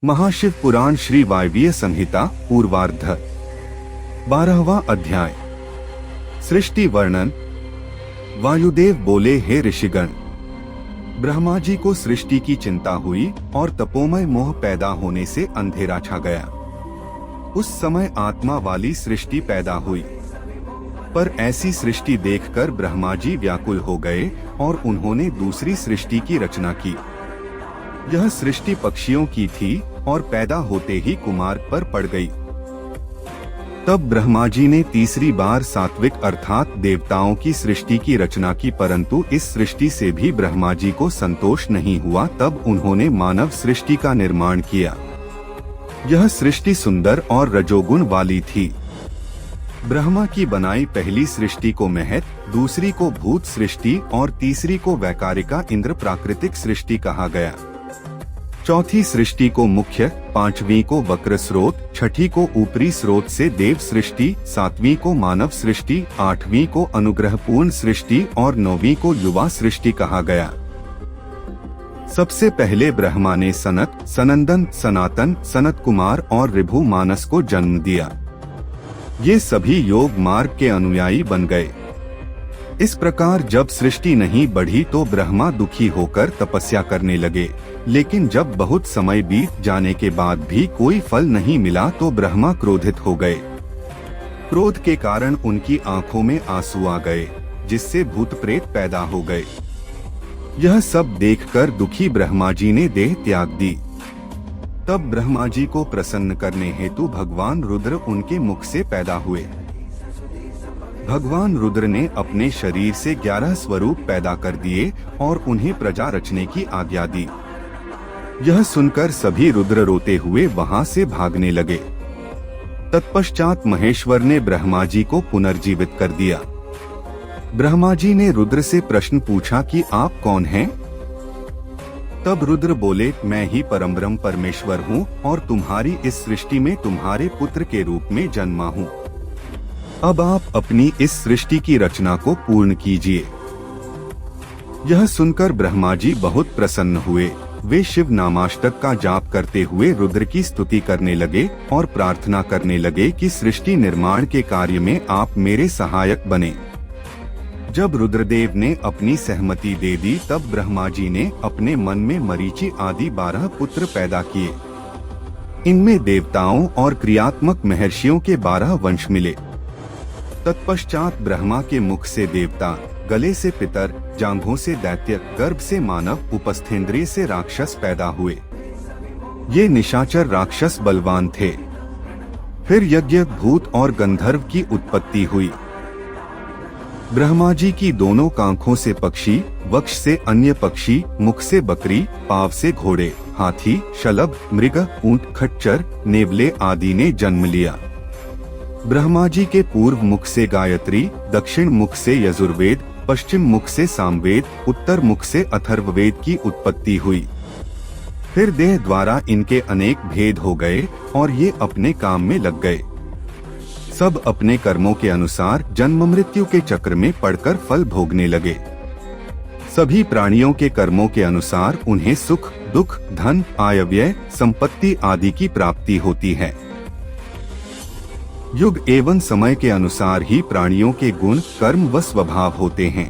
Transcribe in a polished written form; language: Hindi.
महाशिव पुराण श्री वायवीय संहिता पूर्वार्ध 12वां अध्याय। सृष्टि वर्णन। वायुदेव बोले, हे ऋषिगण, ब्रह्मा जी को सृष्टि की चिंता हुई और तपोमय मोह पैदा होने से अंधेरा छा गया। उस समय आत्मा वाली सृष्टि पैदा हुई, पर ऐसी सृष्टि देखकर ब्रह्मा जी व्याकुल हो गए और उन्होंने दूसरी सृष्टि की रचना की। यह सृष्टि पक्षियों की थी और पैदा होते ही कुमार पर पड़ गई। तब ब्रह्मा जी ने तीसरी बार सात्विक अर्थात देवताओं की सृष्टि की रचना की, परंतु इस सृष्टि से भी ब्रह्मा जी को संतोष नहीं हुआ। तब उन्होंने मानव सृष्टि का निर्माण किया। यह सृष्टि सुंदर और रजोगुण वाली थी। ब्रह्मा की बनाई पहली सृष्टि को महत, दूसरी को भूत सृष्टि और तीसरी को वैकारिका इंद्र प्राकृतिक सृष्टि कहा गया। चौथी सृष्टि को मुख्य, पांचवी को वक्र स्रोत, छठी को ऊपरी स्रोत से देव सृष्टि, सातवीं को मानव सृष्टि, आठवीं को अनुग्रहपूर्ण सृष्टि और नौवीं को युवा सृष्टि कहा गया। सबसे पहले ब्रह्मा ने सनक, सनंदन, सनातन, सनत कुमार और ऋभु मानस को जन्म दिया। ये सभी योग मार्ग के अनुयायी बन गए। इस प्रकार जब सृष्टि नहीं बढ़ी तो ब्रह्मा दुखी होकर तपस्या करने लगे, लेकिन जब बहुत समय बीत जाने के बाद भी कोई फल नहीं मिला तो ब्रह्मा क्रोधित हो गए। क्रोध के कारण उनकी आंखों में आंसू आ गए, जिससे भूत प्रेत पैदा हो गए। यह सब देखकर दुखी ब्रह्मा जी ने देह त्याग दी। तब ब्रह्मा जी को प्रसन्न करने हेतु भगवान रुद्र उनके मुख से पैदा हुए। भगवान रुद्र ने अपने शरीर से 11 स्वरूप पैदा कर दिए और उन्हें प्रजा रचने की आज्ञा दी। यह सुनकर सभी रुद्र रोते हुए वहां से भागने लगे। तत्पश्चात महेश्वर ने ब्रह्मा जी को पुनर्जीवित कर दिया। ब्रह्मा जी ने रुद्र से प्रश्न पूछा कि आप कौन हैं? तब रुद्र बोले, मैं ही परमब्रह्म परमेश्वर हूँ और तुम्हारी इस सृष्टि में तुम्हारे पुत्र के रूप में जन्मा हूँ। अब आप अपनी इस सृष्टि की रचना को पूर्ण कीजिए। यह सुनकर ब्रह्मा जी बहुत प्रसन्न हुए। वे शिव नामाष्टक का जाप करते हुए रुद्र की स्तुति करने लगे और प्रार्थना करने लगे कि सृष्टि निर्माण के कार्य में आप मेरे सहायक बने। जब रुद्रदेव ने अपनी सहमति दे दी तब ब्रह्मा जी ने अपने मन में मरीचि आदि 12 पुत्र पैदा किए। इनमें देवताओं और क्रियात्मक महर्षियों के 12 वंश मिले। तत्पश्चात ब्रह्मा के मुख से देवता, गले से पितर, जांघों से दैत्य, गर्भ से मानव, उपस्थेंद्रिय से राक्षस पैदा हुए। ये निशाचर राक्षस बलवान थे। फिर यज्ञ, भूत और गंधर्व की उत्पत्ति हुई। ब्रह्मा जी की दोनों कांखों से पक्षी, वक्ष से अन्य पक्षी, मुख से बकरी, पांव से घोड़े, हाथी, शलभ, मृग, ऊंट, खच्चर, नेवले आदि ने जन्म लिया। ब्रह्मा जी के पूर्व मुख से गायत्री, दक्षिण मुख से यजुर्वेद, पश्चिम मुख से सामवेद, उत्तर मुख से अथर्ववेद की उत्पत्ति हुई। फिर देह द्वारा इनके अनेक भेद हो गए और ये अपने काम में लग गए। सब अपने कर्मों के अनुसार जन्म मृत्यु के चक्र में पड़कर फल भोगने लगे। सभी प्राणियों के कर्मों के अनुसार उन्हें सुख, दुख, धन, आयव्यय, संपत्ति आदि की प्राप्ति होती है। युग एवं समय के अनुसार ही प्राणियों के गुण, कर्म व स्वभाव होते हैं।